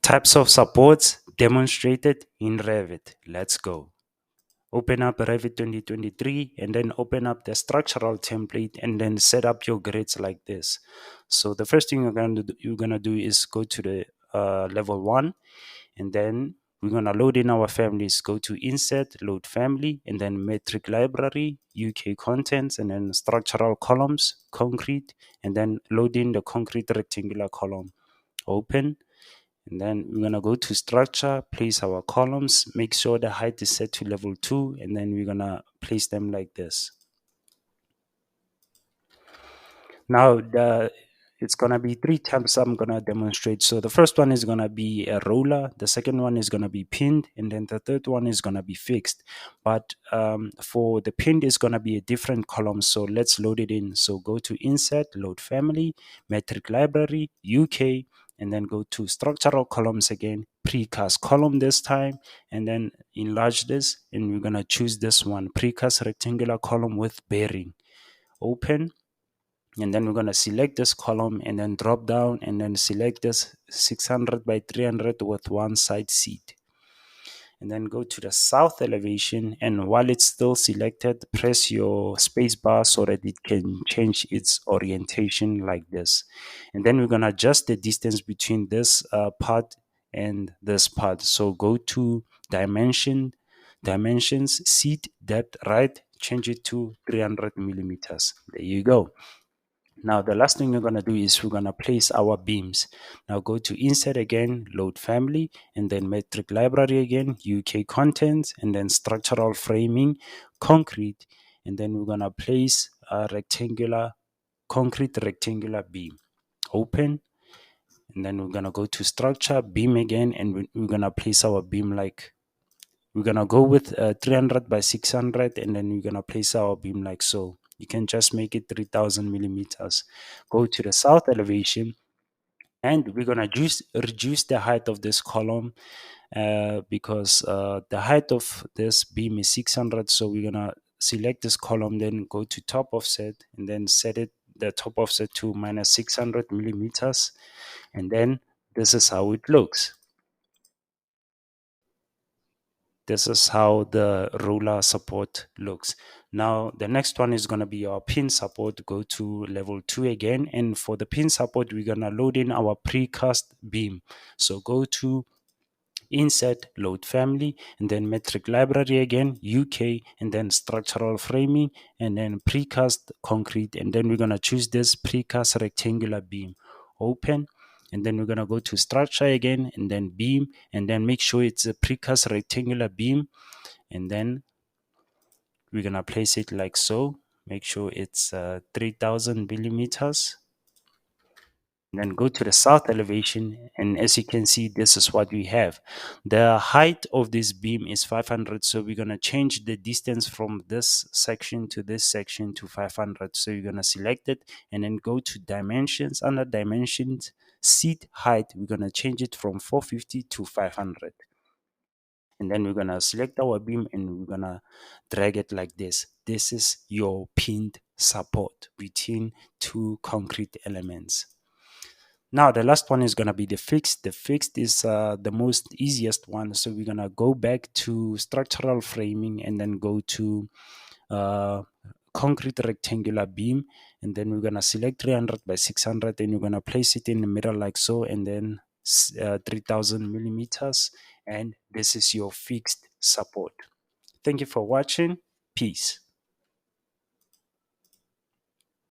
Types of supports demonstrated in Revit. Let's go. Open up Revit 2023 and then open up the structural template and then set up your grids like this. So the first thing you're gonna do is go to the level 1, and then we're gonna load in our families. Go to Insert, Load Family, and then Metric Library, UK Contents, and then Structural Columns, Concrete, and then load in the concrete rectangular column. Open. And then we're going to go to structure, place our columns, make sure the height is set to level 2, and then we're going to place them like this. Now, it's going to be 3 types I'm going to demonstrate. So the first one is going to be a roller, the second one is going to be pinned, and then the third one is going to be fixed. But for the pinned, is going to be a different column. So let's load it in. So go to Insert, Load Family, Metric Library, UK, and then go to Structural Columns again, Precast Column this time, and then enlarge this, and we're going to choose this one, Precast Rectangular Column with Bearing. Open. And then we're going to select this column and then drop down and then select this 600 by 300 with one side seat. And then go to the south elevation, and while it's still selected, press your space bar so that it can change its orientation like this. And then we're going to adjust the distance between this part and this part. So go to dimensions, seat depth, right, change it to 300 millimeters. There you go. Now, the last thing we're going to do is we're going to place our beams. Now, go to Insert again, Load Family, and then Metric Library again, UK Contents, and then Structural Framing, Concrete, and then we're going to place a concrete rectangular beam. Open, and then we're going to go to Structure, Beam again, and we're going to place our beam like, we're going to go with 300 by 600, and then we're going to place our beam like so. You can just make it 3000 millimeters. Go to the south elevation, and we're going to reduce the height of this column because the height of this beam is 600. So we're going to select this column, then go to top offset, and then set it the top offset to minus 600 millimeters. And then this is how it looks. This is how the roller support looks. Now, the next one is going to be our pin support. Go to level 2 again. And for the pin support, we're going to load in our precast beam. So go to Insert, Load Family, and then Metric Library again, UK, and then Structural Framing, and then Precast Concrete. And then we're going to choose this precast rectangular beam. Open. And then we're going to go to structure again, and then beam, and then make sure it's a precast rectangular beam. And then we're going to place it like so. Make sure it's 3000 millimeters. And then go to the south elevation, and as you can see, this is what we have. The height of this beam is 500, so we're going to change the distance from this section to this section to 500. So you're going to select it and then go to dimensions. Under dimensions, seat height, we're going to change it from 450 to 500. And then we're going to select our beam and we're going to drag it like this. This is your pinned support between two concrete elements. Now, the last one is going to be the fixed. The fixed is the most easiest one. So we're going to go back to structural framing and then go to concrete rectangular beam. And then we're going to select 300 by 600 and we're going to place it in the middle like so, and then 3000 millimeters. And this is your fixed support. Thank you for watching. Peace.